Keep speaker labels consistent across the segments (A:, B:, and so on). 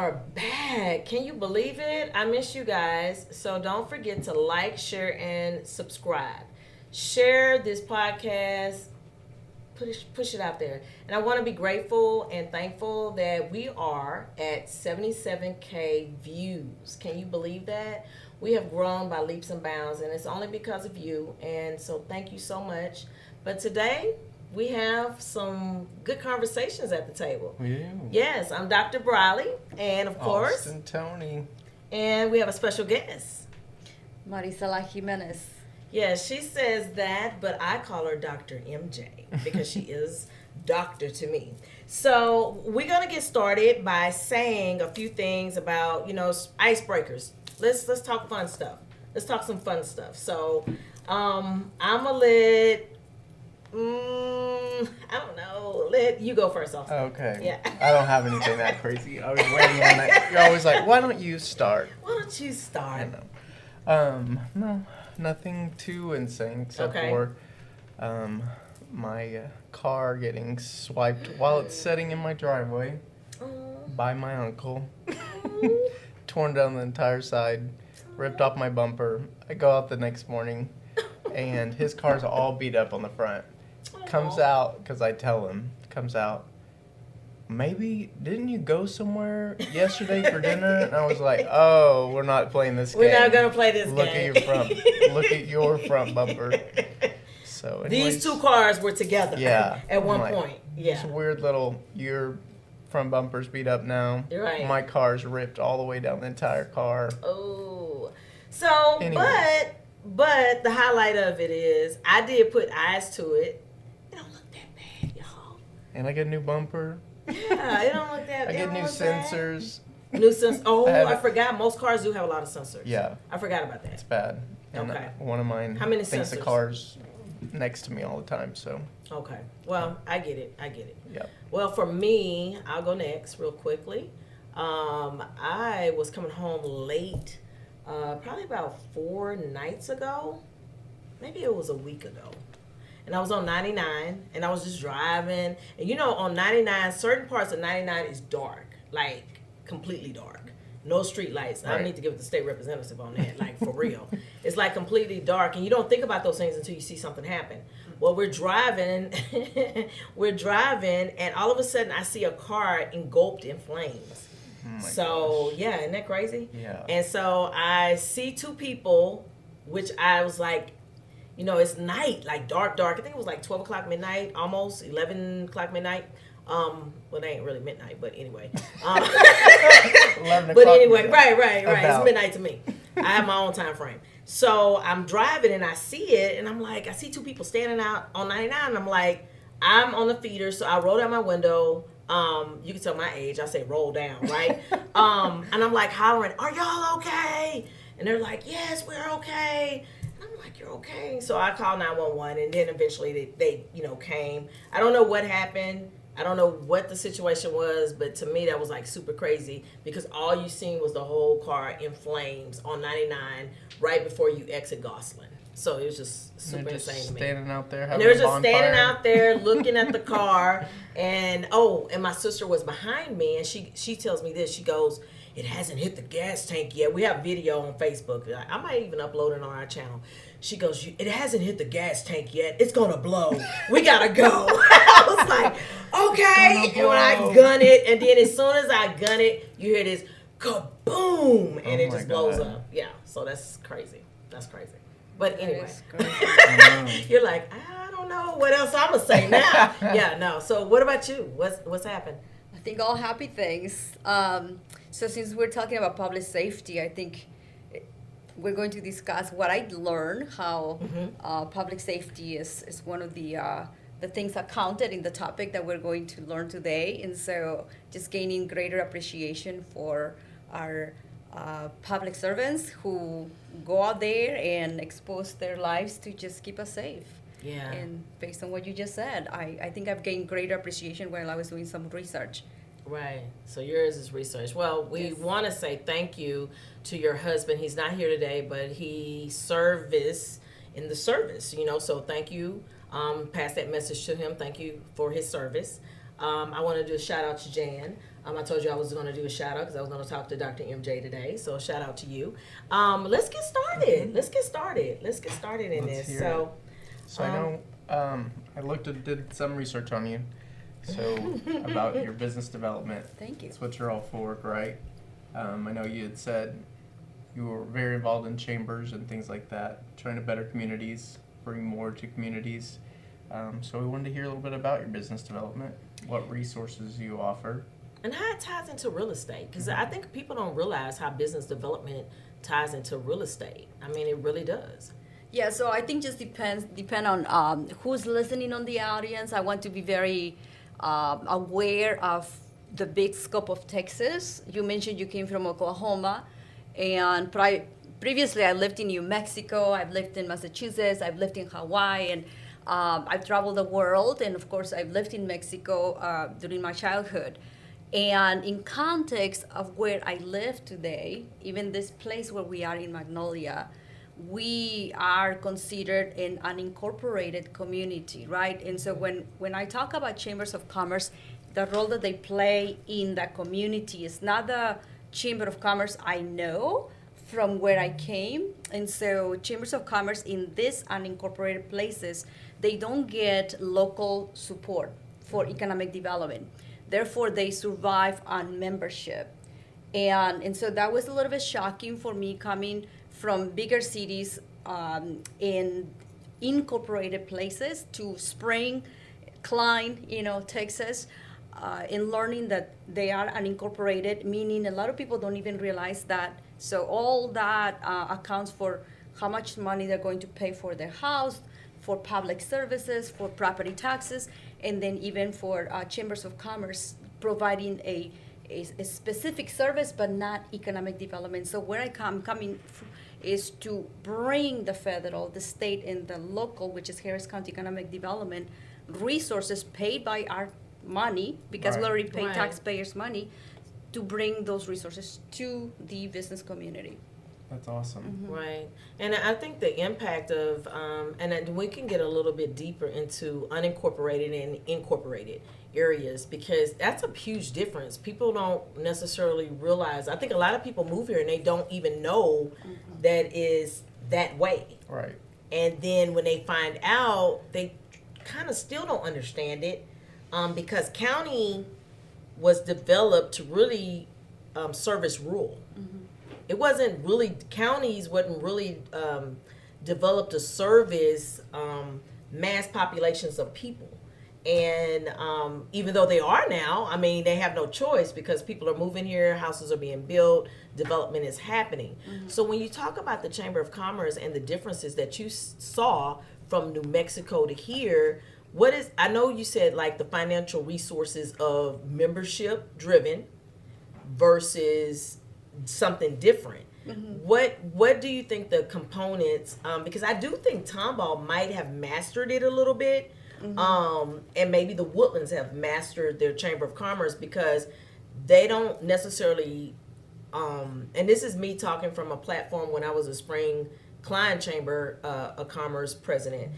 A: are back. Can you believe it? I miss you guys. So don't forget to like, share, and subscribe. Share this podcast. Push it out there. And I want to be grateful and thankful that we are at 77K views. Can you believe that? We have grown by leaps and bounds, and it's only because of you. And so thank you so much. But today, we have some good conversations at the table.
B: We do.
A: Yes, I'm Dr. Briley, and of course,
B: AlstonToney.
A: And we have a special guest.
C: Marisela Jimenez.
A: Yes, she says that, but I call her Dr. MJ because she is doctor to me. So we're gonna get started by saying a few things about, icebreakers. Let's talk fun stuff. Let's talk some fun stuff. So I'm gonna let I don't know. Let you go first, also.
B: Okay.
A: Yeah.
B: I don't have anything that crazy. I was waiting on it. You're always like, why don't you start?
A: Why don't you start?
B: I know. No, nothing too insane except
A: Okay.
B: for my car getting swiped while it's sitting in my driveway by my uncle. Torn down the entire side, ripped off my bumper. I go out the next morning, and his car's all beat up on the front. Comes out, because I tell him, maybe, didn't you go somewhere yesterday for dinner? And I was like, oh, we're not playing this game.
A: We're not going to play this
B: Look
A: game.
B: at your front. Look at your front bumper. So anyways,
A: These two cars were together at one point. Yeah.
B: It's a weird little, your front bumper's beat up now.
A: Right.
B: My car's ripped all the way down the entire car.
A: Oh. So,
B: Anyways.
A: but the highlight of it is I did put eyes to it. It don't look that bad, y'all.
B: And I get a new bumper.
A: Yeah, it don't look that bad.
B: I get new sensors.
A: New sensors. Oh,
B: I
A: I forgot. Most cars do have a lot of sensors.
B: Yeah.
A: I forgot about
B: It's
A: that.
B: bad. And
A: Okay.
B: one of mine
A: How many
B: thinks the
A: sensors?
B: car's next to me all the time, so
A: Okay. Well, I get it.
B: yeah.
A: Well, for me, I'll go next real quickly. I was coming home late, probably about 4 nights ago. Maybe it was a week ago. And I was on 99, and I was just driving. And on 99, certain parts of 99 is dark, like completely dark. No street lights. I
B: Right.
A: need to give it the state representative on that, like for real. It's like completely dark, and you don't think about those things until you see something happen. Well, we're driving, and all of a sudden I see a car engulfed in flames.
B: Oh my
A: So,
B: gosh.
A: yeah, isn't that crazy?
B: Yeah.
A: And so I see two people, which I was like, it's night, like dark. I think it was like 12 o'clock midnight, almost 11 o'clock midnight. Well, it ain't really midnight, but anyway.
B: 11
A: But
B: o'clock
A: anyway,
B: midnight.
A: right. It's
B: About.
A: midnight to me. I have my own time frame. So I'm driving and I see it, and I'm like, I see two people standing out on 99. And I'm like, I'm on the feeder, so I roll down my window. You can tell my age. I say roll down, right? And I'm like hollering, "Are y'all okay?" And they're like, "Yes, we're okay." And I'm like, "You're okay?" So I called 911, and then eventually they came. I don't know what happened. I don't know what the situation was, but to me that was like super crazy because all you seen was the whole car in flames on 99 right before you exit Gosselin. So it was just super
B: They're just
A: insane to me.
B: standing out there
A: And
B: having
A: they were
B: a
A: just
B: bonfire.
A: standing out there looking at the car, and my sister was behind me, and she tells me this. She goes, "It hasn't hit the gas tank yet." We have video on Facebook. I might even upload it on our channel. She goes, "It hasn't hit the gas tank yet. It's gonna blow. We gotta go." I was like, "Okay." And when I gun it, and then as soon as I gun it, you hear this kaboom, and it
B: my
A: just blows
B: God.
A: up. Yeah, so that's crazy. That's crazy. But anyway, you're like, I don't know what else I'm gonna say now. Yeah, no. So what about you? What's happened?
C: I think all happy things. So since we're talking about public safety, I think we're going to discuss what I learned, how public safety is one of the things that counted in the topic that we're going to learn today. And so just gaining greater appreciation for our public servants who go out there and expose their lives to just keep us safe.
A: Yeah.
C: And based on what you just said, I think I've gained greater appreciation while I was doing some research.
A: Right. So yours is research. Well, we want to say thank you to your husband. He's not here today, but he service in the service, so thank you. Pass that message to him. Thank you for his service. I want to do a shout out to Jan. I told you I was going to do a shout out because I was going to talk to Dr. MJ today. So shout out to you. Let's get started. Let's get started in
B: Let's
A: this.
B: hear So I know I did some research on you. So about your business development.
C: Thank you.
B: That's what you're all for, right? I know you had said you were very involved in chambers and things like that, trying to better communities, bring more to communities. So we wanted to hear a little bit about your business development, what resources you offer.
A: And how it ties into real estate, because I think people don't realize how business development ties into real estate. I mean, it really does.
C: Yeah, so I think just depend on who's listening on the audience. I want to be very aware of the big scope of Texas. You mentioned you came from Oklahoma, and previously I lived in New Mexico, I've lived in Massachusetts, I've lived in Hawaii, and I've traveled the world, and of course I've lived in Mexico during my childhood. And in context of where I live today, even this place where we are in Magnolia, we are considered an unincorporated community, right? And so when I talk about chambers of commerce, the role that they play in that community is not the chamber of commerce I know from where I came. And so chambers of commerce in these unincorporated places, they don't get local support for economic development. Therefore, they survive on membership. And so that was a little bit shocking for me coming from bigger cities in incorporated places to Spring, Klein, Texas, and learning that they are unincorporated, meaning a lot of people don't even realize that. So all that accounts for how much money they're going to pay for their house, for public services, for property taxes, and then even for chambers of commerce providing a specific service but not economic development. So where coming is to bring the federal, the state, and the local, which is Harris County Economic Development, resources paid by our money, because we already pay taxpayers' money, to bring those resources to the business community.
B: That's awesome.
C: Mm-hmm.
A: Right. And I think the impact of, and then we can get a little bit deeper into unincorporated and incorporated areas, because that's a huge difference. People don't necessarily realize. I think a lot of people move here and they don't even know that is that way.
B: Right.
A: And then when they find out, they kind of still don't understand it, because county was developed to really service rural. It wasn't really, counties wasn't really developed to service mass populations of people. And even though they are now, I mean, they have no choice because people are moving here, houses are being built, development is happening. So when you talk about the Chamber of Commerce and the differences that you saw from New Mexico to here, I know you said like the financial resources of membership driven versus something different. What do you think the components, because I do think Tomball might have mastered it a little bit, and maybe the Woodlands have mastered their Chamber of Commerce, because they don't necessarily, and this is me talking from a platform when I was a Spring Klein Chamber of Commerce president,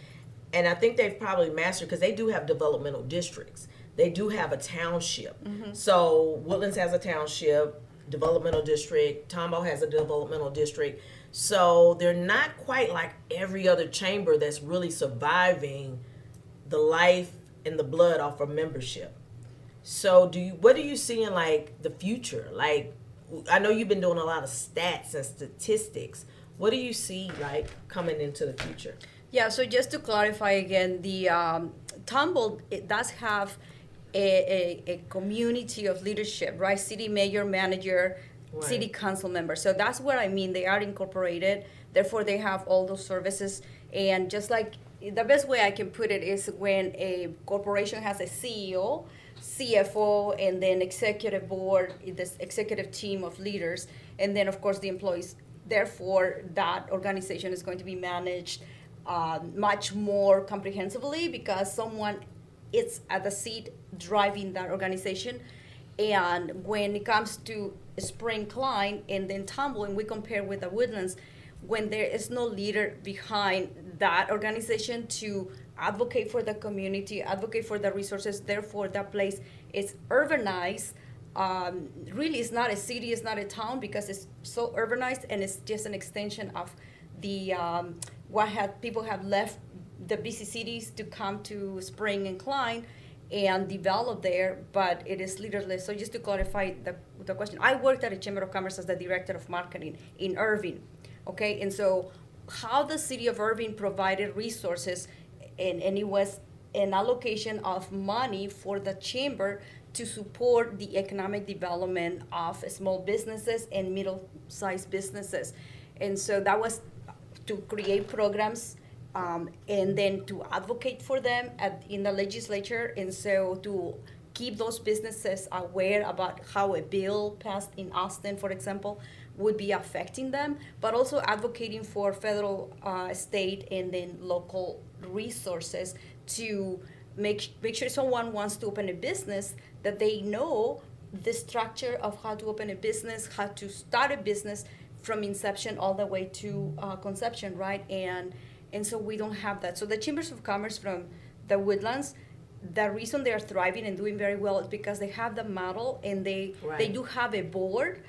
A: and I think they've probably mastered, because they do have developmental districts. They do have a township. So Woodlands has a township, developmental district. Tomball has a developmental district. So they're not quite like every other chamber that's really surviving the life and the blood off of membership. So what do you see in like the future? Like, I know you've been doing a lot of stats and statistics. What do you see like coming into the future?
C: Yeah, so just to clarify again, the Tomball, it does have a community of leadership, right? City mayor, manager, city council member. So that's what I mean. They are incorporated. Therefore, they have all those services. And just like the best way I can put it is when a corporation has a CEO, CFO, and then executive board, this executive team of leaders, and then, of course, the employees. Therefore, that organization is going to be managed much more comprehensively, because someone is at the seat driving that organization. And when it comes to Spring Klein and then Tomball, and we compare with the Woodlands, when there is no leader behind that organization to advocate for the community, advocate for the resources. Therefore, that place is urbanized. Really, it's not a city, it's not a town because it's so urbanized, and it's just an extension of the people have left the busy cities to come to Spring and Klein and develop there, but it is leaderless. So just to clarify the question, I worked at a Chamber of Commerce as the director of marketing in Irving, okay? And so how the city of Irving provided resources, and it was an allocation of money for the chamber to support the economic development of small businesses and middle-sized businesses. And so that was to create programs and then to advocate for them in the legislature, and so to keep those businesses aware about how a bill passed in Austin, for example, would be affecting them, but also advocating for federal, state, and then local resources to make sure someone wants to open a business, that they know the structure of how to open a business, how to start a business from inception all the way to conception, right? And so we don't have that. So the Chambers of Commerce from the Woodlands, the reason they are thriving and doing very well is because they have the model, and they do have a board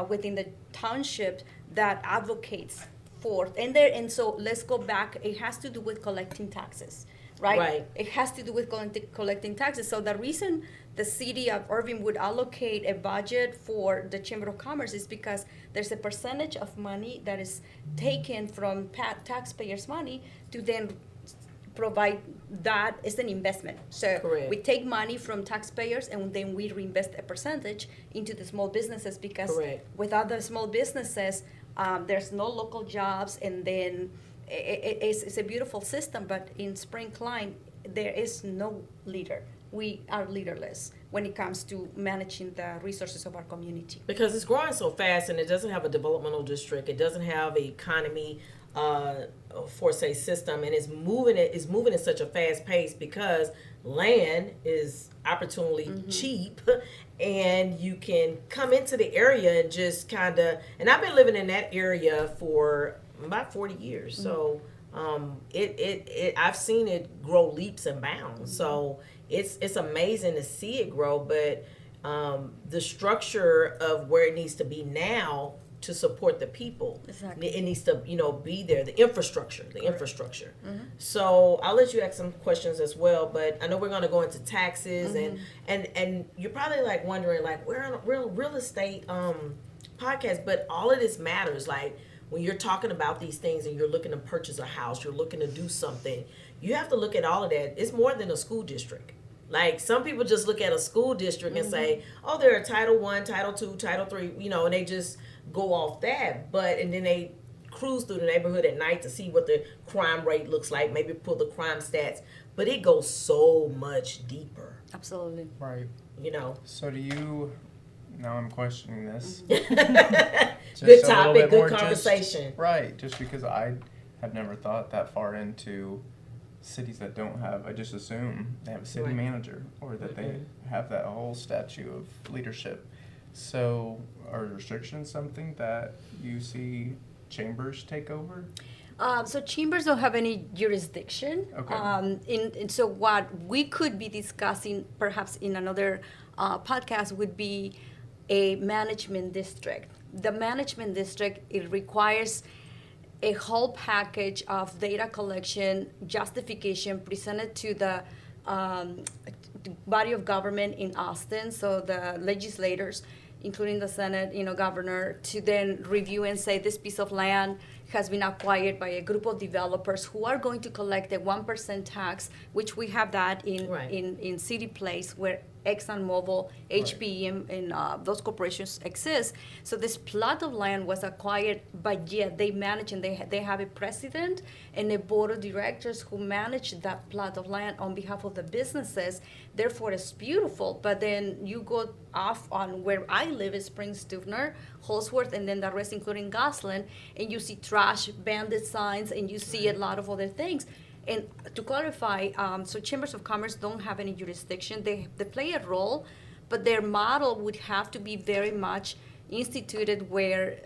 C: within the township that advocates for. And so let's go back. It has to do with collecting taxes, right? It has to do with collecting taxes. So the reason the city of Irving would allocate a budget for the Chamber of Commerce is because there's a percentage of money that is taken from taxpayers' money to then provide that as an investment. So we take money from taxpayers and then we reinvest a percentage into the small businesses, because without the small businesses, there's no local jobs, and then it's a beautiful system. But in Spring Klein, there is no leader. We are leaderless when it comes to managing the resources of our community.
A: Because it's growing so fast, and it doesn't have a developmental district. It doesn't have an economy for say system, and it's moving at such a fast pace because land is opportunely cheap, and you can come into the area and just kind of, and I've been living in that area for about 40 years. So I've seen it grow leaps and bounds. So it's amazing to see it grow, but the structure of where it needs to be now to support the people, it needs to be there. The infrastructure. So I'll let you ask some questions as well, but I know we're going to go into taxes, and you're probably like wondering, like, we're on a real estate podcast, but all of this matters. Like, when you're talking about these things and you're looking to purchase a house, you're looking to do something, you have to look at all of that. It's more than a school district. Like, some people just look at a school district and say, oh, they're a Title I, Title II, Title III, and they just go off that. And then they cruise through the neighborhood at night to see what the crime rate looks like, maybe pull the crime stats. But it goes so much deeper.
C: Absolutely.
B: Right. So do you, now I'm questioning this.
A: Good topic, good conversation.
B: Just because I have never thought that far into cities that don't have, I just assume they have a city manager, or that they have that whole statue of leadership. So are restrictions something that you see chambers take over?
C: So chambers don't have any jurisdiction.
B: Okay.
C: And so what we could be discussing perhaps in another podcast would be a management district. The management district, it requires a whole package of data collection, justification presented to the body of government in Austin, so the legislators, including the Senate, governor, to then review and say this piece of land has been acquired by a group of developers who are going to collect a 1% tax, which we have that in City Place, where ExxonMobil, HPE, and those corporations exist. So this plot of land was acquired, but yet they manage, and they have a president and a board of directors who manage that plot of land on behalf of the businesses. Therefore, it's beautiful. But then you go off on where I live, is Spring Stuvner, Holsworth, and then the rest, including Gosselin, and you see trash, bandit signs, and you see a lot of other things. And to clarify, so chambers of commerce don't have any jurisdiction. They play a role, but their model would have to be very much instituted where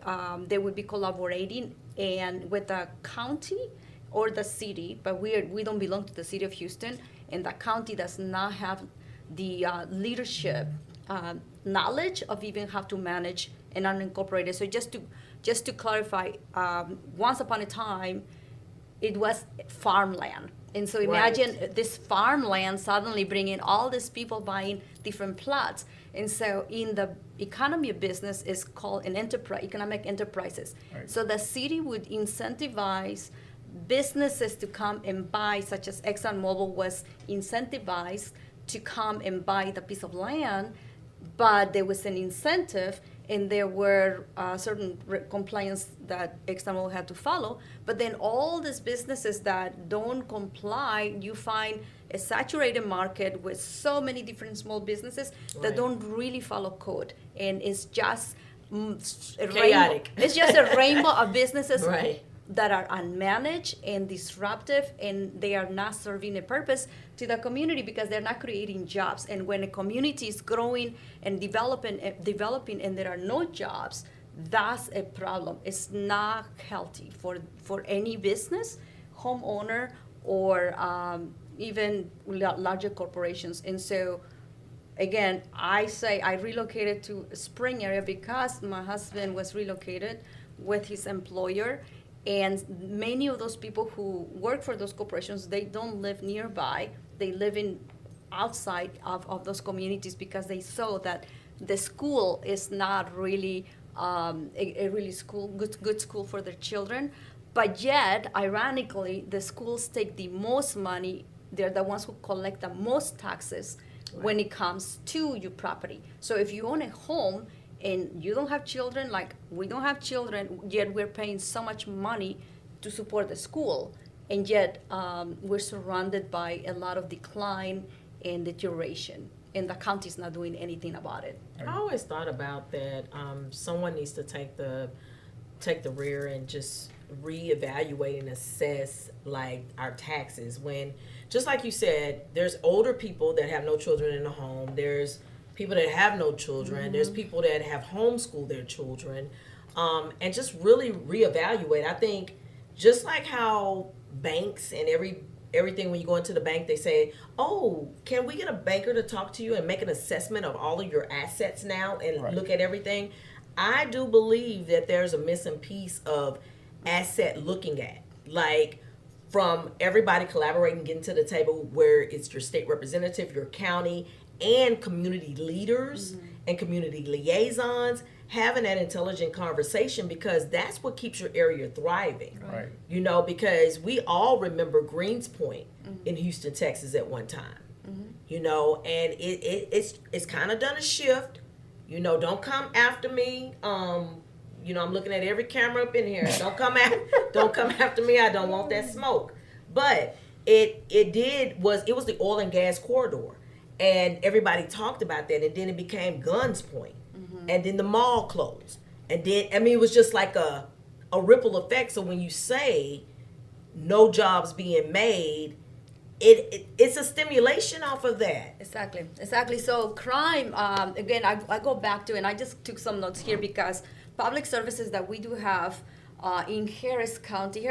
C: they would be collaborating and with the county or the city, but we don't belong to the city of Houston, and the county does not have the leadership knowledge of even how to manage an unincorporated. So just to clarify, once upon a time, it was farmland. And so imagine this farmland suddenly bringing all these people buying different plots. And so in the economy of business is called an enterprise, economic enterprises.
B: Right.
C: So the city would incentivize businesses to come and buy, such as ExxonMobil was incentivized to come and buy the piece of land, but there was an incentive and there were certain compliance that ExxonMobil had to follow. But then all these businesses that don't comply, you find a saturated market with so many different small businesses that don't really follow code. And it's just
A: chaotic.
C: It's just a rainbow of businesses
A: Right.
C: that are unmanaged and disruptive, and they are not serving a purpose to the community because they're not creating jobs. And when a community is growing and developing and there are no jobs, that's a problem. It's not healthy for any business, homeowner, or even larger corporations. And so again, I say I relocated to Spring area because my husband was relocated with his employer. And many of those people who work for those corporations, they don't live nearby. They live in outside of those communities because they saw that the school is not really a really good school for their children. But yet, ironically, the schools take the most money. They're the ones who collect the most taxes when it comes to your property. So if you own a home and you don't have children, like we don't have children, yet we're paying so much money to support the school, and yet we're surrounded by a lot of decline and deterioration, and the county's not doing anything about it.
A: I always thought about that. Someone needs to take the rear and just reevaluate and assess like our taxes. When, just like you said, there's older people that have no children in the home. There's people that have no children. Mm-hmm. There's people that have homeschooled their children, and just really reevaluate. I think just like how banks and everything, when you go into the bank, they say, oh, can we get a banker to talk to you and make an assessment of all of your assets now and look at everything? I do believe that there's a missing piece of asset looking at, like from everybody collaborating, getting to the table where it's your state representative, your county, and community leaders and community liaisons having that intelligent conversation, because that's what keeps your area thriving.
B: Right.
A: You know, because we all remember Greens Point in Houston, Texas at one time. You know, and it's kind of done a shift. You know, don't come after me. You know, I'm looking at every camera up in here. Don't come after me. I don't want that smoke. But it was the oil and gas corridor. And everybody talked about that, and then it became Guns Point, and then the mall closed, and then it was just like a ripple effect. So when you say no jobs being made, it's a stimulation off of that.
C: Exactly. So crime, again, I go back to, and I just took some notes here because public services that we do have in Harris County,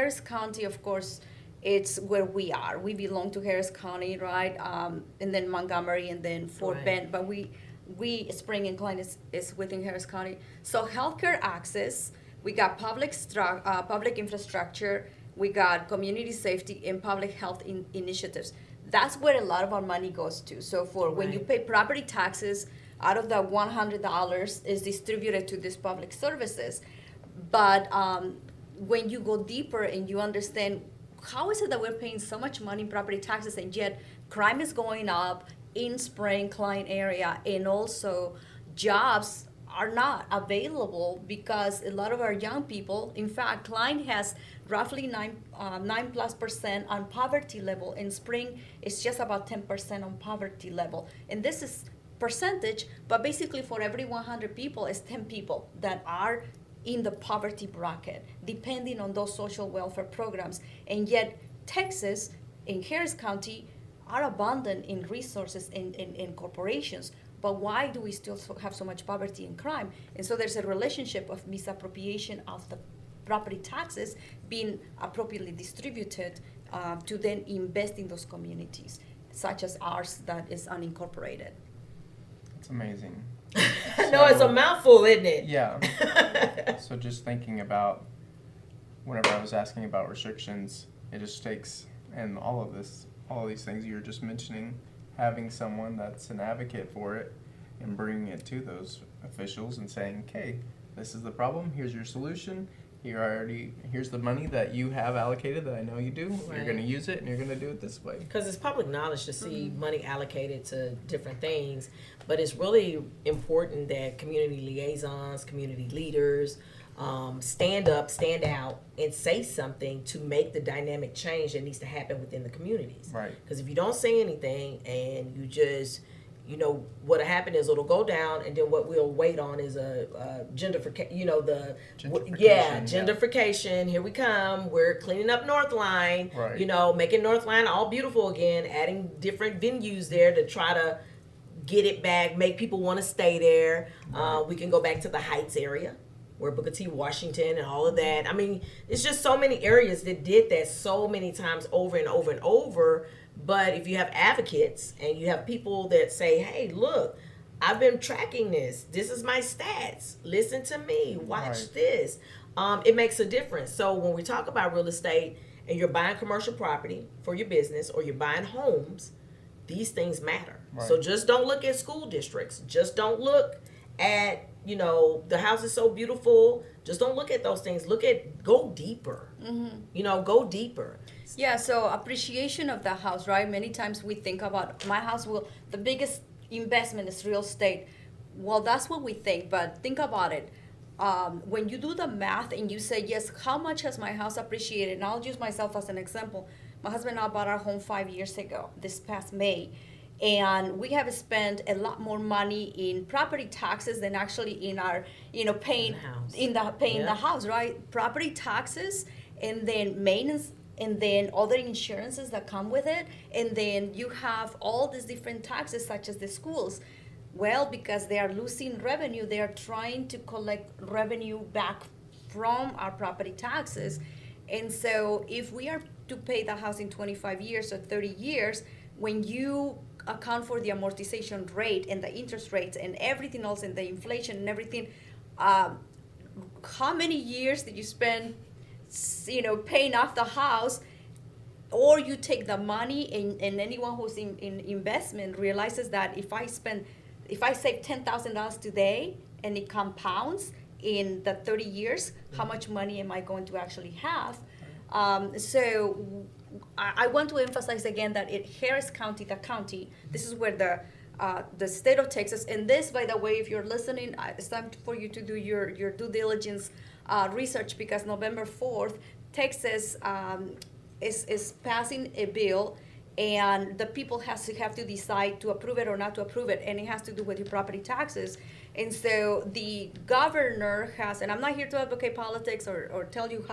C: of course, it's where we are. We belong to Harris County, right? And then Montgomery, and then Fort Bend. But we Spring and Klein is within Harris County. So healthcare access, we got public infrastructure, we got community safety and public health initiatives. That's where a lot of our money goes to. So when you pay property taxes, out of the $100 is distributed to these public services. But when you go deeper and you understand, how is it that we're paying so much money in property taxes and yet crime is going up in Spring, Klein area, and also jobs are not available because a lot of our young people, in fact, Klein has roughly 9+% on poverty level. In Spring, it's just about 10% on poverty level. And this is percentage, but basically for every 100 people, it's 10 people that are in the poverty bracket, depending on those social welfare programs. And yet, Texas and Harris County are abundant in resources in corporations. But why do we still have so much poverty and crime? And so there's a relationship of misappropriation of the property taxes being appropriately distributed to then invest in those communities, such as ours that is unincorporated.
B: It's amazing.
A: No, it's a mouthful, isn't it?
B: Yeah. So just thinking about whenever I was asking about restrictions, it just takes, and all of these things you were just mentioning, having someone that's an advocate for it and bringing it to those officials and saying, okay, this is the problem, here's your solution, here's the money that you have allocated that I know you do,
A: Right.
B: you're going to use it and you're going to do it this way.
A: Because it's public knowledge to see money allocated to different things, but it's really important that community liaisons, community leaders, stand up, stand out, and say something to make the dynamic change that needs to happen within the communities.
B: Right.
A: Because if you don't say anything and you just, what'll happen is it'll go down, and then what we'll wait on is a gentrification. Gentrification. Here we come. We're cleaning up North Line.
B: Right.
A: Making North Line all beautiful again, adding different venues there to try to get it back, make people want to stay there.
B: Right.
A: We can go back to the Heights area, where Booker T. Washington and all of that. I mean, it's just so many areas that did that so many times over and over and over. But if you have advocates and you have people that say, hey, look, I've been tracking this. This is my stats. Listen to me. Watch
B: Right.
A: this. It makes a difference. So when we talk about real estate and you're buying commercial property for your business or you're buying homes, these things matter.
B: Right.
A: So just don't look at school districts. Just don't look at, the house is so beautiful. Just don't look at those things. Go deeper. Go deeper.
C: Yeah, so appreciation of the house, right? Many times we think about my house the biggest investment is real estate. Well, that's what we think, but think about it. When you do the math and you say, yes, how much has my house appreciated? And I'll use myself as an example. My husband and I bought our home 5 years ago, this past May. And we have spent a lot more money in property taxes than actually in our, paying the house, right? Property taxes, and then maintenance, and then other insurances that come with it, and then you have all these different taxes such as the schools. Well, because they are losing revenue, they are trying to collect revenue back from our property taxes. And so if we are to pay the house in 25 years or 30 years, when you account for the amortization rate and the interest rates and everything else and the inflation and everything, how many years did you spend paying off the house? Or you take the money, and anyone who's in investment realizes that if I save $10,000 today and it compounds in the 30 years, how much money am I going to actually have? So I want to emphasize again that Harris County, the county, this is where the state of Texas, and this, by the way, if you're listening, it's time for you to do your due diligence research, because November 4th, Texas is passing a bill, and the people have to decide to approve it or not to approve it, and it has to do with your property taxes. And so the governor has, and I'm not here to advocate politics or tell you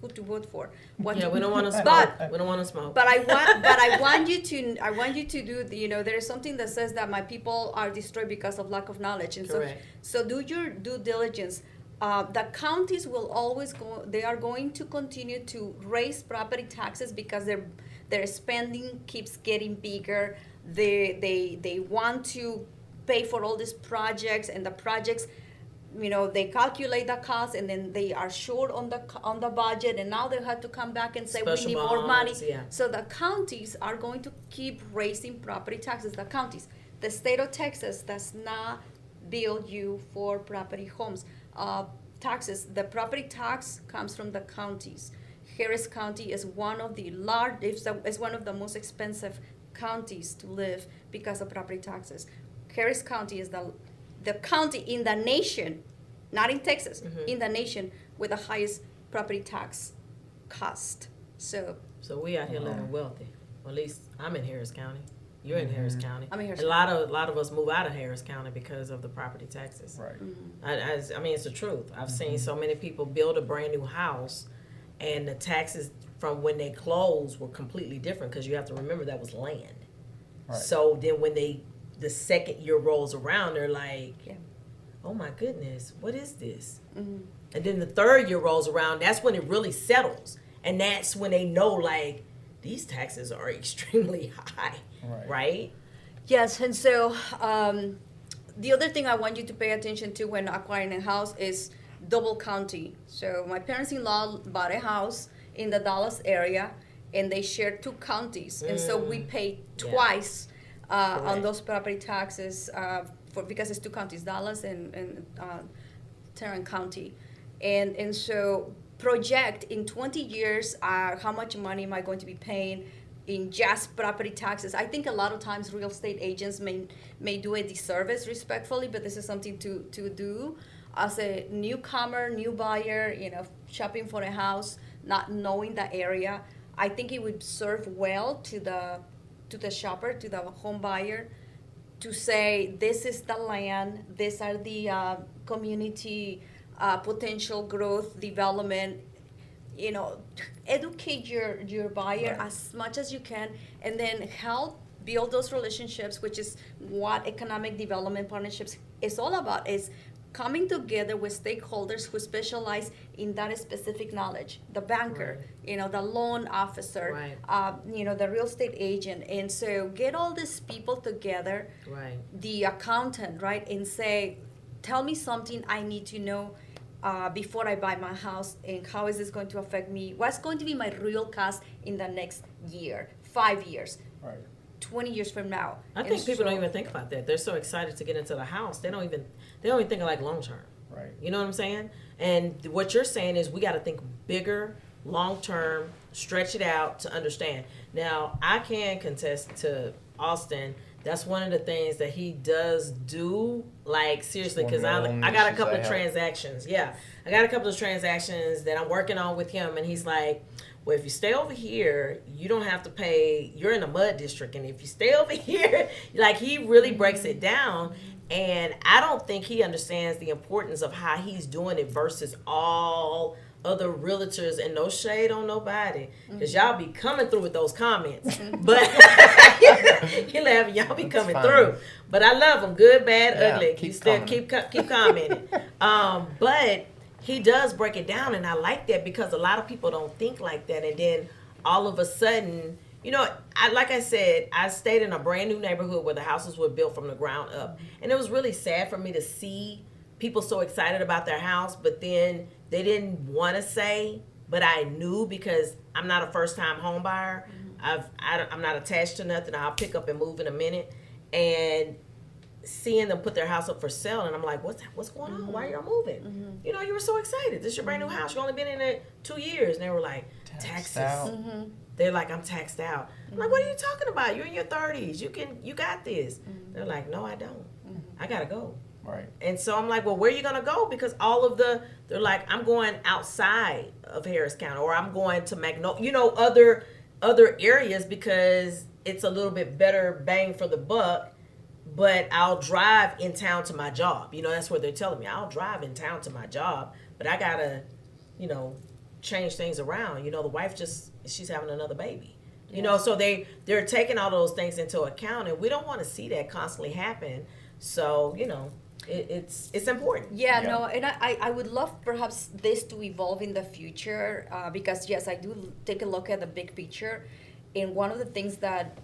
C: who to vote for.
A: We don't want to smoke. We don't want to smoke.
C: But I want you to do. There is something that says that my people are destroyed because of lack of knowledge, and
A: Correct.
C: so do your due diligence. The counties will always go. They are going to continue to raise property taxes because their spending keeps getting bigger. They want to pay for all these projects, and the projects, they calculate the cost, and then they are short on the budget, and now they have to come back and say
A: Special
C: we need more money.
A: Yeah.
C: So the counties are going to keep raising property taxes. The counties, the state of Texas does not bill you for property homes taxes. The property tax comes from the counties. Harris County is one of the is one of the most expensive counties to live because of property taxes. Harris County is the county in the nation, not in Texas, in the nation with the highest property tax cost. So
A: we out here living wealthy. Well, at least I'm in Harris County. You're in Harris County.
C: I'm in Harris
A: County. A lot of us move out of Harris County because of the property taxes.
B: Right.
A: I mean, it's the truth. I've seen so many people build a brand new house, and the taxes from when they closed were completely different, because you have to remember that was land.
B: Right.
A: So then when the second year rolls around, they're like, oh my goodness, what is this?
C: Mm-hmm.
A: And then the third year rolls around, that's when it really settles. And that's when they know, like, these taxes are extremely high, right?
C: Yes, and so the other thing I want you to pay attention to when acquiring a house is double county. So my parents-in-law bought a house in the Dallas area, and they share 2 counties, and so we pay twice on those property taxes because it's 2 counties, Dallas and Tarrant County, and so project in 20 years how much money am I going to be paying in just property taxes. I think a lot of times real estate agents may do a disservice, respectfully, but this is something to do as a newcomer, new buyer, shopping for a house, not knowing the area. I think it would serve well to the shopper, to the home buyer, to say, this is the land, these are the community potential growth, development. Educate your buyer as much as you can, and then help build those relationships, which is what economic development partnerships is all about, is coming together with stakeholders who specialize in that specific knowledge, the banker, the loan officer, the real estate agent. And so get all these people together, the accountant, and say, tell me something I need to know before I buy my house, and how is this going to affect me? What's going to be my real cost in the next year, 5 years, 20 years from now?
A: I think people don't even think about that. They're so excited to get into the house. They don't even think of like long term.
B: Right.
A: You know what I'm saying? And what you're saying is we got to think bigger, long term, stretch it out to understand. Now, I can contest to Alston. That's one of the things that he does do, like, seriously, because I got a couple of transactions. Yeah, I got a couple of transactions that I'm working on with him, and he's like, well, if you stay over here, you don't have to pay, you're in a mud district, and if you stay over here, like, he really breaks it down, and I don't think he understands the importance of how he's doing it versus all other realtors, and no shade on nobody, because y'all be coming through with those comments, but you laughing, y'all be coming through, but I love them, good, bad, ugly, keep commenting, but he does break it down, and I like that, because a lot of people don't think like that, and then all of a sudden, like I said, I stayed in a brand new neighborhood where the houses were built from the ground up, and it was really sad for me to see people so excited about their house, but then they didn't want to say, but I knew, because I'm not a first-time home buyer. I'm not attached to nothing. I'll pick up and move in a minute. And seeing them put their house up for sale, and I'm like, what's going on? Why are y'all moving? You were so excited. This is your brand new house. You've only been in it 2 years. And they were like, taxes. They're like, I'm taxed out. I'm like, what are you talking about? You're in your 30s. You got this. They're like, no, I don't. I got to go.
B: Right.
A: And so I'm like, well, where are you going to go? Because they're like, I'm going outside of Harris County, or I'm going to Magnolia, other areas, because it's a little bit better bang for the buck, but I'll drive in town to my job. That's what they're telling me. I'll drive in town to my job, but I got to, change things around. The wife she's having another baby. So they're taking all those things into account, and we don't want to see that constantly happen. So, it's important.
C: No, and I would love perhaps this to evolve in the future, because yes, I do take a look at the big picture, and one of the things that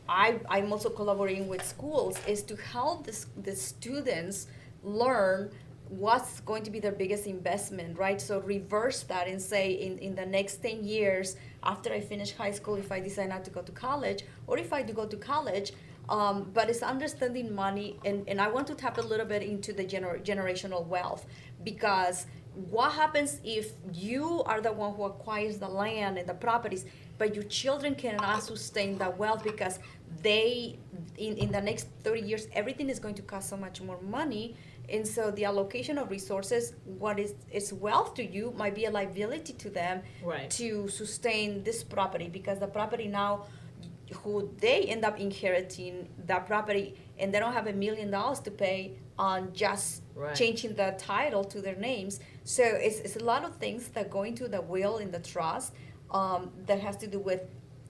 C: I'm also collaborating with schools is to help the students learn what's going to be their biggest investment, right? So reverse that and say, in the next 10 years after I finish high school, if I decide not to go to college, or if I do go to college, but it's understanding money, and I want to tap a little bit into the generational wealth, because what happens if you are the one who acquires the land and the properties, but your children cannot sustain the wealth because they, in the next 30 years, everything is going to cost so much more money, and so the allocation of resources, what is wealth to you, might be a liability to them, to sustain this property, because the property now, who they end up inheriting that property, and they don't have $1 million to pay on just changing the title to their names. So it's a lot of things that go into the will and the trust, that has to do with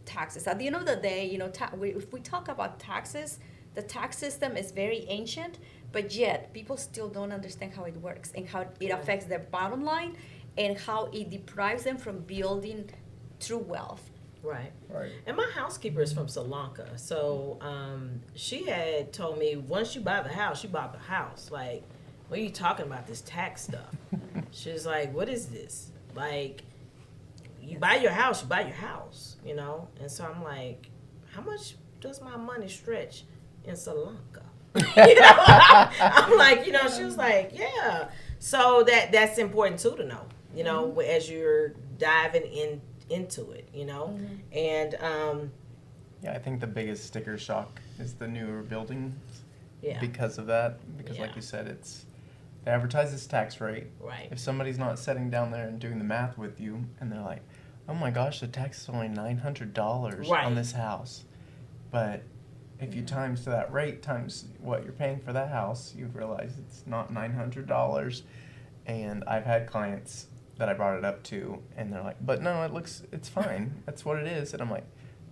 C: taxes. At the end of the day, if we talk about taxes, the tax system is very ancient, but yet people still don't understand how it works and how it affects their bottom line and how it deprives them from building true wealth.
A: Right.
B: Right.
A: And my housekeeper is from Sri Lanka. So she had told me once you buy the house, you bought the house. Like, what are you talking about, this tax stuff? She was like, what is this? Like, you buy your house, you buy your house, you know? And so I'm like, how much does my money stretch in Sri Lanka? You know? I'm like, you know, she was like, yeah. So that's important too to know, you know, as you're diving into it, you know? And
B: Yeah, I think the biggest sticker shock is the newer buildings.
A: Yeah.
B: Because of that. Because like you said, they advertise this tax rate.
A: Right.
B: If somebody's not sitting down there and doing the math with you, and they're like, oh my gosh, the tax is only $900
A: Right.
B: on this house. But if you times that rate times what you're paying for that house, you'd realize it's not $900. And I've had clients that I brought it up to, and they're like, but no, it's fine. That's what it is. And I'm like,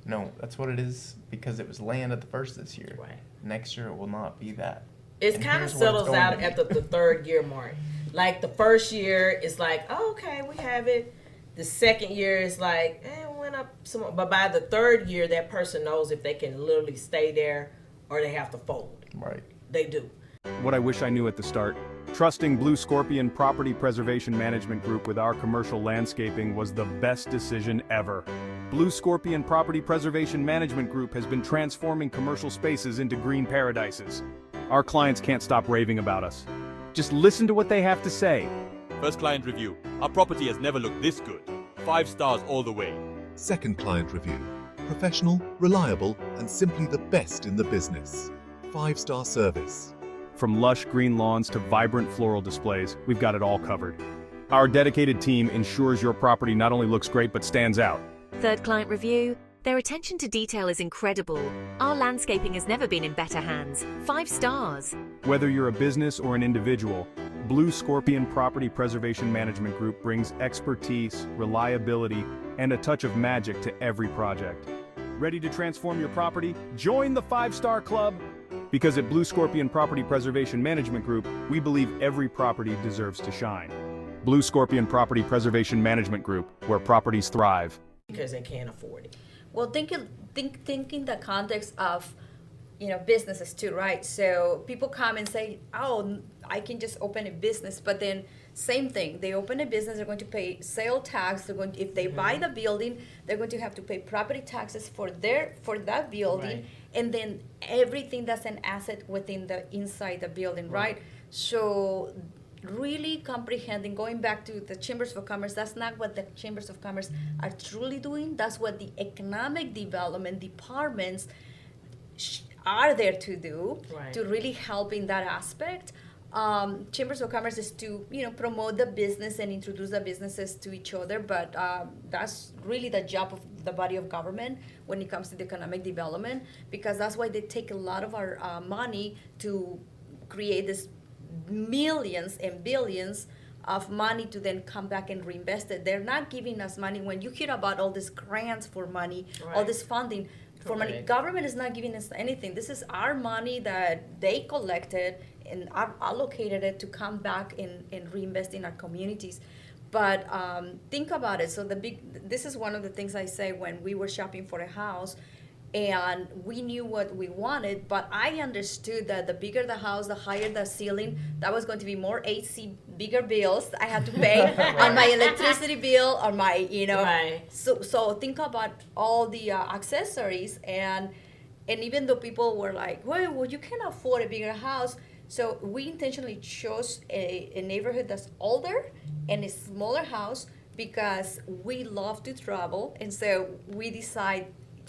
B: no, that's what it is because it was land at the first this year.
A: Right.
B: Next year it will not be that.
A: it
B: And
A: kind of
B: here's what it's
A: settles
B: going
A: out
B: to be.
A: at the third year mark. Like the first year is like, oh, okay, we have it. The second year is like, it went up some more. But by the third year, that person knows if they can literally stay there or they have to fold.
B: Right.
A: They do.
D: What I wish I knew at the start. Trusting BlueScorpion Property Preservation Management Group with our commercial landscaping was the best decision ever. BlueScorpion Property Preservation Management Group has been transforming commercial spaces into green paradises. Our clients can't stop raving about us. Just listen to what they have to say.
E: First client review. Our property has never looked this good. 5 stars all the way.
F: Second client review. Professional, reliable, and simply the best in the business. 5-star service.
D: From lush green lawns to vibrant floral displays, we've got it all covered. Our dedicated team ensures your property not only looks great but stands out.
G: Third client review. Their attention to detail is incredible. Our landscaping has never been in better hands. 5 stars.
D: Whether you're a business or an individual, BlueScorpion Property Preservation Management Group brings expertise, reliability, and a touch of magic to every project. Ready to transform your property? Join the 5-star club! Because at BlueScorpion Property Preservation Management Group, we believe every property deserves to shine. BlueScorpion Property Preservation Management Group, where properties thrive.
A: Because they can't afford it.
C: Well, think in the context of, businesses too, right? So people come and say, oh, I can just open a business, but then same thing. They open a business, they're going to pay sale tax. If they buy the building, they're going to have to pay property taxes for that building,
A: Right.
C: and then everything that's an asset inside the building, right? So really comprehending, going back to the Chambers of Commerce, that's not what the Chambers of Commerce are truly doing. That's what the economic development departments are there to do,
A: Right.
C: to really help in that aspect. Chambers of Commerce is to promote the business and introduce the businesses to each other, but that's really the job of the body of government when it comes to the economic development, because that's why they take a lot of our money to create this millions and billions of money to then come back and reinvest it. They're not giving us money. When you hear about all these grants for money, all
A: Right.
C: this funding for money,
A: Correct.
C: government is not giving us anything. This is our money that they collected and allocated it to come back and reinvest in our communities. But think about it. So this is one of the things I say when we were shopping for a house, and we knew what we wanted, but I understood that the bigger the house, the higher the ceiling, that was going to be more AC, bigger bills I had to pay on my electricity bill, on my,
A: Right.
C: So think about all the accessories, and even though people were like, well, you can afford a bigger house, so we intentionally chose a neighborhood that's older and a smaller house because we love to travel, and so we decide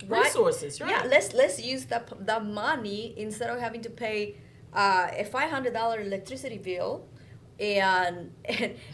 A: Resources, right?
C: Yeah, let's use the money instead of having to pay a $500 electricity bill and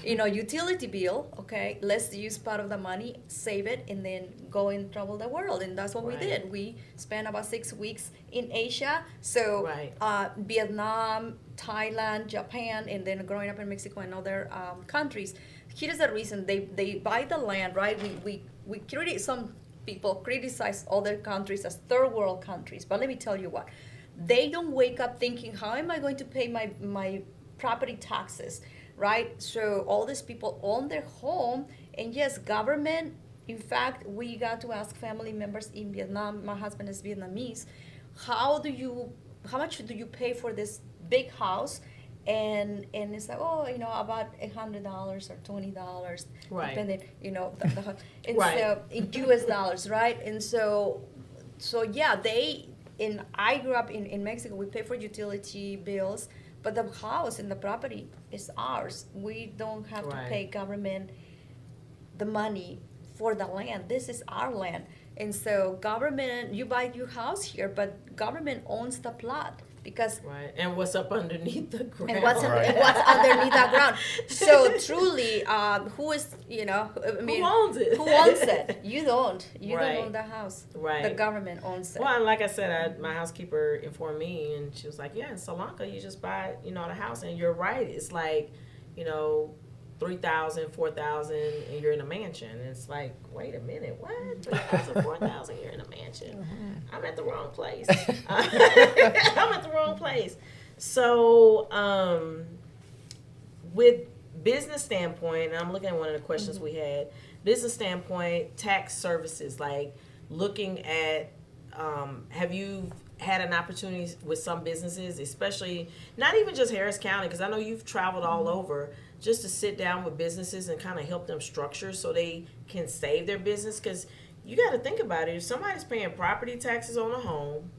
C: utility bill. Okay, let's use part of the money, save it, and then go and travel the world. And that's what we
A: Right.
C: did. We spent about 6 weeks in Asia, so
A: Right.
C: Vietnam, Thailand, Japan, and then growing up in Mexico and other countries. Here's the reason they buy the land, right? We create some people criticize other countries as third world countries, but let me tell you what. they don't wake up thinking, how am I going to pay my property taxes, right? So all these people own their home, and yes, government, in fact, we got to ask family members in Vietnam, my husband is Vietnamese, how much do you pay for this big house? And it's like, oh, about $100 or $20,
A: right,
C: depending, and
A: right,
C: so in US dollars, right? And so yeah, I grew up in Mexico. We pay for utility bills, but the house and the property is ours. We don't have to pay government the money for the land. This is our land. And so government, you buy your house here, but government owns the plot. Because
A: and what's up underneath the ground,
C: and what's underneath the ground. So truly, who is who
A: owns it?
C: Who owns it? You don't. You
A: Right.
C: don't own the house.
A: Right.
C: The government owns it.
A: Well, and like I said, my housekeeper informed me, and she was like, "Yeah, in Sri Lanka, you just buy the house, and you're right. It's like, $3,000, $4,000, and you're in a mansion. And it's like, wait a minute, what? $3,000, $4,000, you're in a mansion? I'm at the wrong place. I'm at the wrong place. So, with business standpoint, I'm looking at one of the questions we had. Business standpoint, tax services, like looking at, have you had an opportunity with some businesses, especially not even just Harris County, because I know you've traveled all over, just to sit down with businesses and kind of help them structure so they can save their business? Because you got to think about it. If somebody's paying property taxes on a home,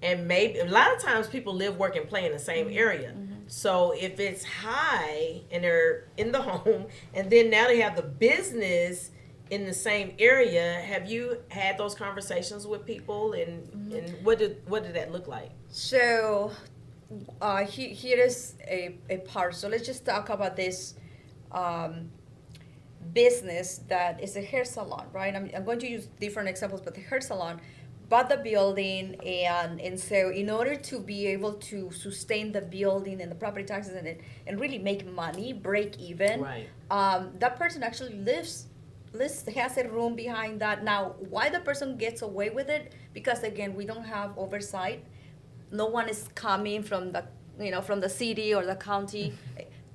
A: and maybe a lot of times people live, work, and play in the same area. So if it's high and they're in the home, and then now they have the business in the same area, have you had those conversations with people, and what did that look like?
C: So here is a part. So let's just talk about this business that is a hair salon, right? I'm going to use different examples, but the hair salon bought the building, and so in order to be able to sustain the building and the property taxes and really make money, break even,
A: Right.
C: That person actually has a room behind that. Now, why the person gets away with it? Because again, we don't have oversight. No one is coming from the city or the county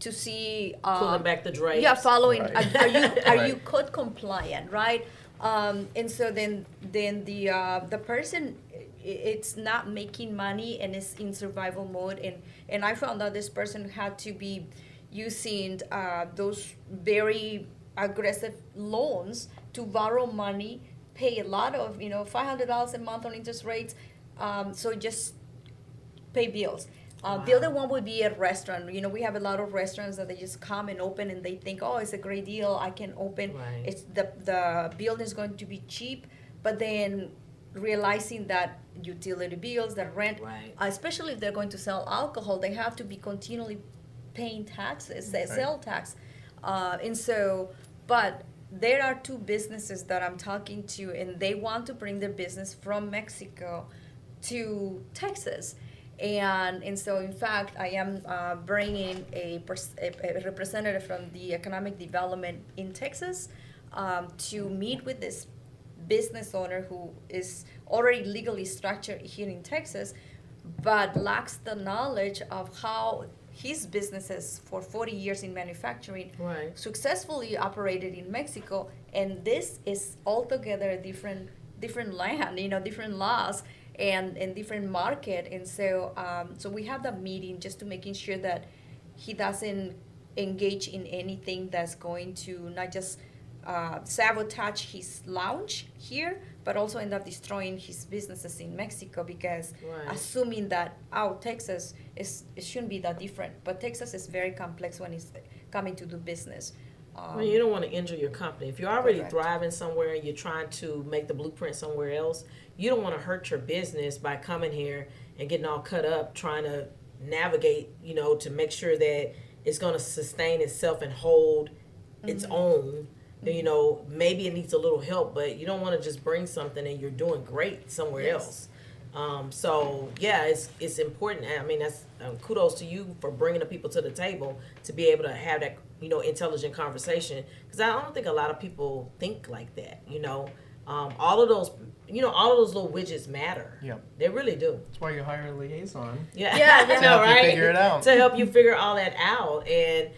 C: to see
A: Pulling back the drapes.
C: Yeah, following.
B: Right.
C: Are you code compliant, right? And so then the person, it's not making money and is in survival mode. And I found out this person had to be using those very aggressive loans to borrow money, pay a lot of $500 a month on interest rates. So just pay bills. The other one would be a restaurant. We have a lot of restaurants that they just come and open, and they think, oh, it's a great deal, I can open.
A: Right.
C: It's the building is going to be cheap, but then realizing that utility bills, the rent,
A: Right.
C: Especially if they're going to sell alcohol, they have to be continually paying taxes, sale tax. But there are two businesses that I'm talking to, and they want to bring their business from Mexico to Texas. And so, in fact, I am bringing a representative from the economic development in Texas to meet with this business owner who is already legally structured here in Texas, but lacks the knowledge of how his businesses for 40 years in manufacturing
A: Right.
C: successfully operated in Mexico, and this is altogether a different land, different laws and different market. And so so we have that meeting just to making sure that he doesn't engage in anything that's going to not just sabotage his launch here, but also end up destroying his businesses in Mexico, because
A: Right.
C: assuming that Texas it shouldn't be that different, but Texas is very complex when it's coming to do business.
A: Well, you don't want to injure your company. If you're already
C: Correct.
A: thriving somewhere and you're trying to make the blueprint somewhere else, you don't want to hurt your business by coming here and getting all cut up trying to navigate, to make sure that it's going to sustain itself and hold its own. Maybe it needs a little help, but you don't want to just bring something and you're doing great somewhere
C: Yes.
A: else. So yeah, it's important. I mean, that's kudos to you for bringing the people to the table to be able to have that intelligent conversation, because I don't think a lot of people think like that. All of those, all of those little widgets matter.
B: Yep.
A: They really do.
B: That's why you hire a liaison.
A: Yeah,
C: Yeah,
A: I
C: to
A: know,
B: help you
A: right?
B: figure it out.
A: To help you figure all that out. And,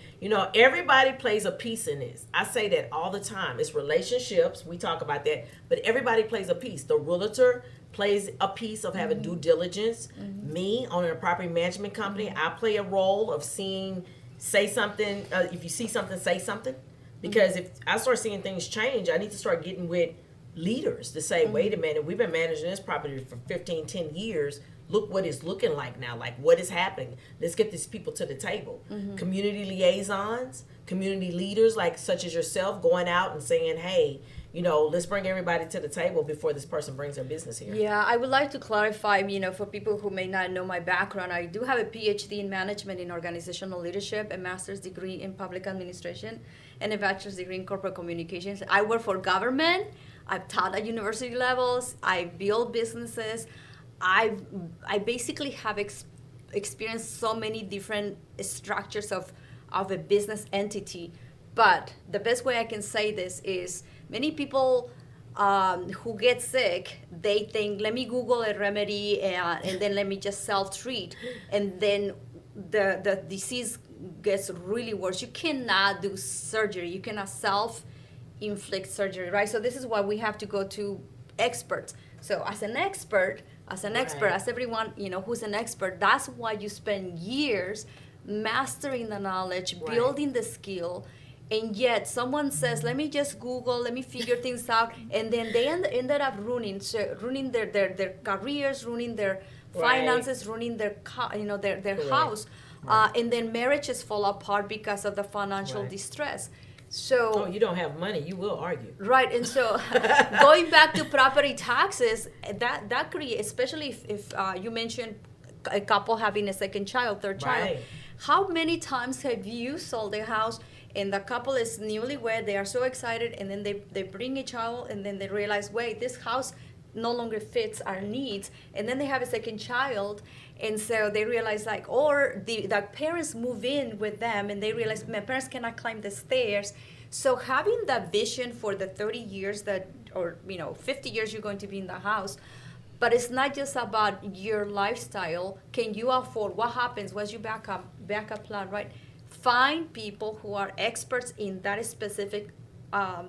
A: everybody plays a piece in this. I say that all the time. It's relationships. We talk about that. But everybody plays a piece. The realtor plays a piece of having due diligence. Me, owning a property management company, I play a role of say something. If you see something, say something. Because if I start seeing things change, I need to start getting with leaders to say, wait a minute, we've been managing this property for 15, 10 years. Look what it's looking like now. Like, what is happening? Let's get these people to the table. Community liaisons, community leaders, like such as yourself, going out and saying, hey, let's bring everybody to the table before this person brings their business here.
C: Yeah, I would like to clarify, for people who may not know my background, I do have a PhD in management in organizational leadership, a master's degree in public administration, and a bachelor's degree in corporate communications. I work for government. I've taught at university levels. I build businesses. I basically have experienced so many different structures of a business entity. But the best way I can say this is many people who get sick, they think, let me Google a remedy and then let me just self-treat. And then the disease gets really worse. You cannot do surgery. You cannot self-inflict surgery, right? So this is why we have to go to experts. So as an expert, as everyone, who's an expert, that's why you spend years mastering the knowledge, building the skill. And yet someone says, let me just Google, let me figure things out. And then they ended up ruining their careers, ruining their finances, ruining their house. And then marriages fall apart because of the financial distress. So
A: you don't have money, you will argue.
C: Right, and so going back to property taxes, that creates, especially if you mentioned a couple having a second child, third child. How many times have you sold a house and the couple is newlywed, they are so excited, and then they bring a child, and then they realize, wait, this house no longer fits our needs, and then they have a second child, and so they realize or the parents move in with them, and they realize my parents cannot climb the stairs. So having that vision for the 30 years 50 years you're going to be in the house, but it's not just about your lifestyle. Can you afford? What happens? What's your backup plan, right? Find people who are experts in that specific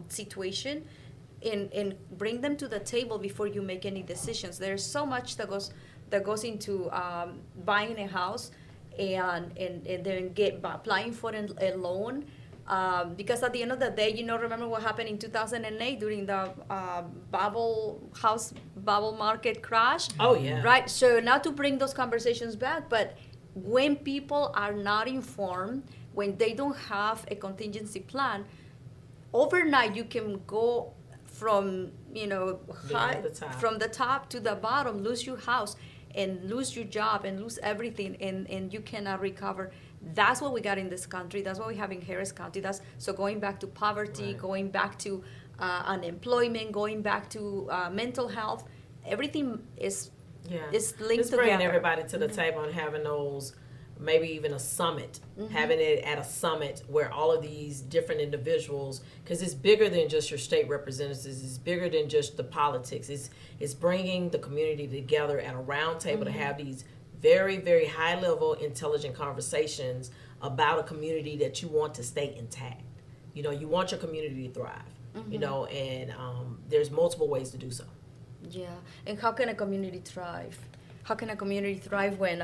C: situation, and bring them to the table before you make any decisions. There's so much that goes into buying a house and then applying for a loan. Because at the end of the day, remember what happened in 2008 during the bubble market crash?
A: Oh, yeah.
C: Right? So not to bring those conversations back, but when people are not informed, when they don't have a contingency plan, overnight you can go from from the top to the bottom, lose your house and lose your job and lose everything, and you cannot recover. That's what we got in this country. That's what we have in Harris County. So going back to poverty, going back to unemployment, going back to mental health, everything is linked
A: Let's
C: together.
A: bring everybody to the table and having those, maybe even a summit, having it at a summit where all of these different individuals, because it's bigger than just your state representatives, it's bigger than just the politics. It's bringing the community together at a round table to have these very, very high level, intelligent conversations about a community that you want to stay intact. You want your community to thrive, and there's multiple ways to do so.
C: Yeah, and how can a community thrive? How can a community thrive when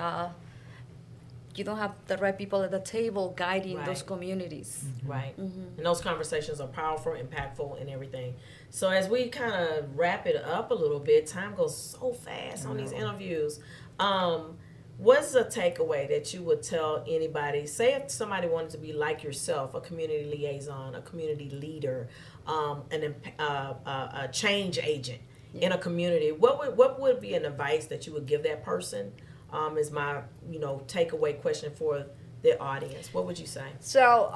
C: you don't have the right people at the table guiding those communities?
A: Right. And those conversations are powerful, impactful, and everything. So as we kind of wrap it up a little bit, time goes so fast on these interviews. What's a takeaway that you would tell anybody? Say if somebody wanted to be like yourself, a community liaison, a community leader, a change agent in a community, what would be an advice that you would give that person? Is my takeaway question for the audience. What would you say? So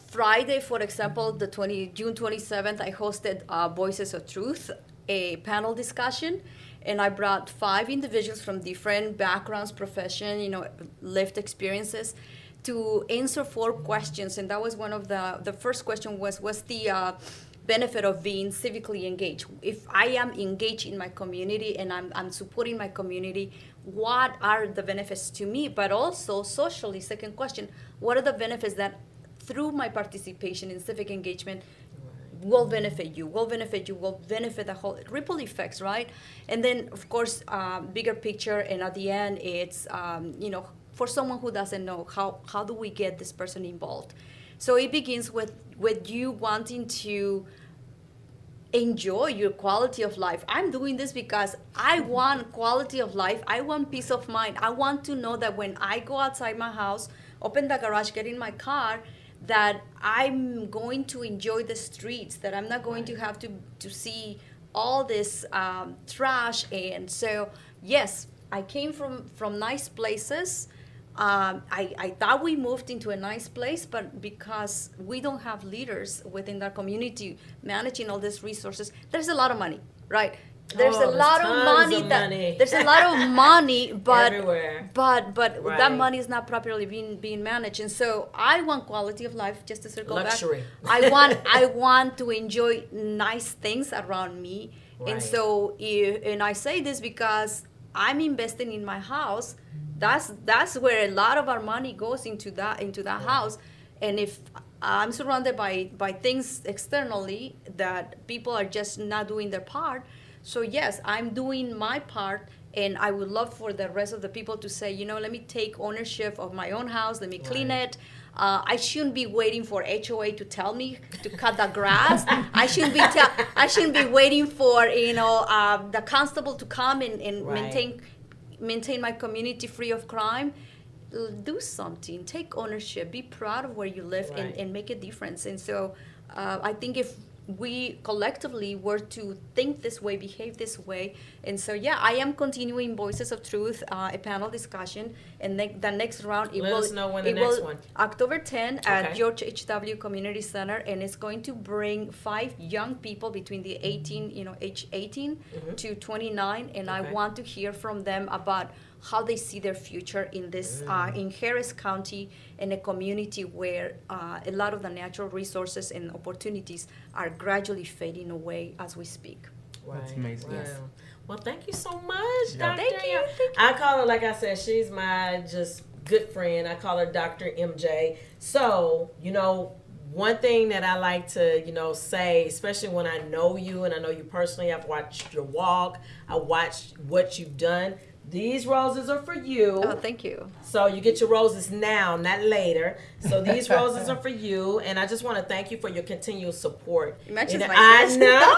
C: Friday, for example, June 27th, I hosted Voices of Truth, a panel discussion. And I brought 5 individuals from different backgrounds, profession, lived experiences, to answer 4 questions. And that was one of the first question was, what's the benefit of being civically engaged. If I am engaged in my community and I'm supporting my community, what are the benefits to me? But also socially, second question, what are the benefits that through my participation in civic engagement will benefit you, will benefit the whole ripple effects, right? And then, of course, bigger picture, and at the end, it's, for someone who doesn't know, how do we get this person involved? So it begins with you wanting to enjoy your quality of life. I'm doing this because I want quality of life. I want peace of mind. I want to know that when I go outside my house, open the garage, get in my car, that I'm going to enjoy the streets, that I'm not going to have to see all this trash. And so, yes, I came from nice places. I thought we moved into a nice place, but because we don't have leaders within our community managing all these resources, there's a lot of money, right? There's a lot of money there's a lot of money, but
A: everywhere.
C: but
A: Right.
C: that money is not properly being managed. And so I want quality of life, just to circle
A: Luxury.
C: back. I want to enjoy nice things around me.
A: Right.
C: And so and I say this because I'm investing in my house. That's where a lot of our money goes into that house. And if I'm surrounded by things externally that people are just not doing their part, so yes, I'm doing my part, and I would love for the rest of the people to say, let me take ownership of my own house, let me clean it. I shouldn't be waiting for HOA to tell me to cut the grass. I shouldn't be waiting for the constable to come and
A: Right.
C: maintain my community free of crime. Do something, take ownership, be proud of where you live,
A: Right.
C: and make a difference. And so I think if we collectively were to think this way, behave this way. And so, yeah, I am continuing Voices of Truth, a panel discussion, and the next round,
A: Let us know when the next one.
C: October 10 at
A: Okay.
C: George H.W. Community Center, and it's going to bring 5 young people between the age 18 to 29, and I
A: Okay.
C: want to hear from them about how they see their future in this in Harris County, in a community where a lot of the natural resources and opportunities are gradually fading away as we speak.
B: That's amazing.
A: Wow.
B: Yes.
A: Well, thank you so much,
B: Yeah.
A: Dr.
C: Thank you.
A: I call her, like I said, she's my just good friend. I call her Dr. MJ. So, one thing that I like to, say, especially when I know you and I know you personally, I've watched your walk, I watched what you've done. These roses are for you.
C: Oh, thank you.
A: So you get your roses now, not later. So these roses are for you, and I just want to thank you for your continual support.
C: It matches
A: And
C: my
A: I
C: dress.
A: know.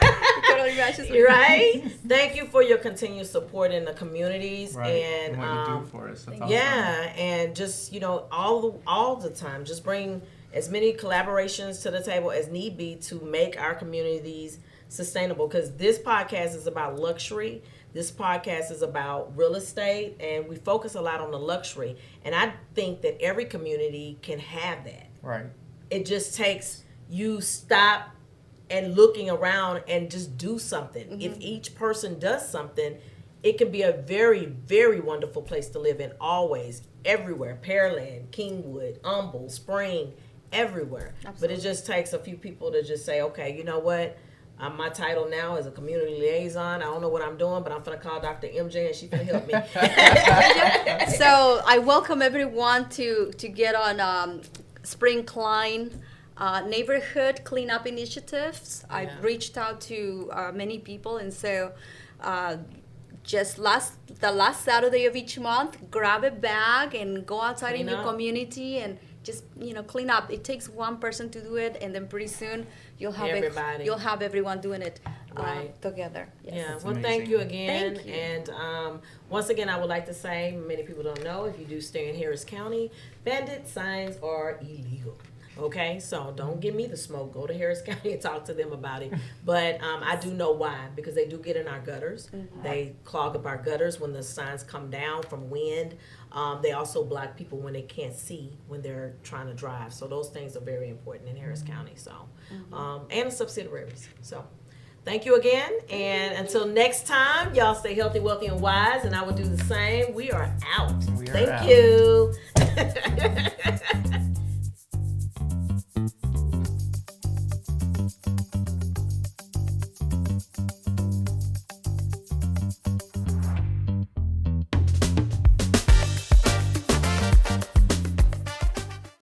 C: It totally matches my
A: Right? Thank you for your continued support in the communities
B: Right.
A: and
B: what you do for us. That's awesome.
A: yeah, and just all the time, just bring as many collaborations to the table as need be to make our communities sustainable. Because this podcast is about luxury. This podcast is about real estate, and we focus a lot on the luxury. And I think that every community can have that.
B: Right.
A: It just takes you stop and looking around and just do something.
C: Mm-hmm.
A: If each person does something, it can be a very, very wonderful place to live in, always, everywhere. Pearland, Kingwood, Humble, Spring, everywhere.
C: Absolutely.
A: But it just takes a few people to just say, okay, you know what? My title now is a community liaison. I don't know what I'm doing, but I'm going to call Dr. MJ and she's going to help me.
C: So I welcome everyone to get on Spring Klein neighborhood cleanup initiatives.
A: Yeah.
C: I've reached out to many people, and so just the last Saturday of each month, grab a bag and go outside
A: Clean
C: in your
A: up.
C: community and just clean up. It takes one person to do it, and then pretty soon you'll have
A: Everybody.
C: you'll have everyone doing it
A: Right.
C: together. Yes.
A: Yeah,
B: That's
A: well,
B: amazing.
A: thank you again.
C: Thank you.
A: And once again, I would like to say, many people don't know, if you do stay in Harris County, bandit signs are illegal. Okay, so don't give me the smoke. Go to Harris County and talk to them about it. But I do know why, because they do get in our gutters.
C: Mm-hmm.
A: They clog up our gutters when the signs come down from wind. They also block people when they can't see when they're trying to drive. So those things are very important in Harris County. So, and the subsidiaries. So, thank you again. And until next time, y'all stay healthy, wealthy, and wise. And I will do the same. We are out.
B: We are
A: Thank
B: out.
A: you.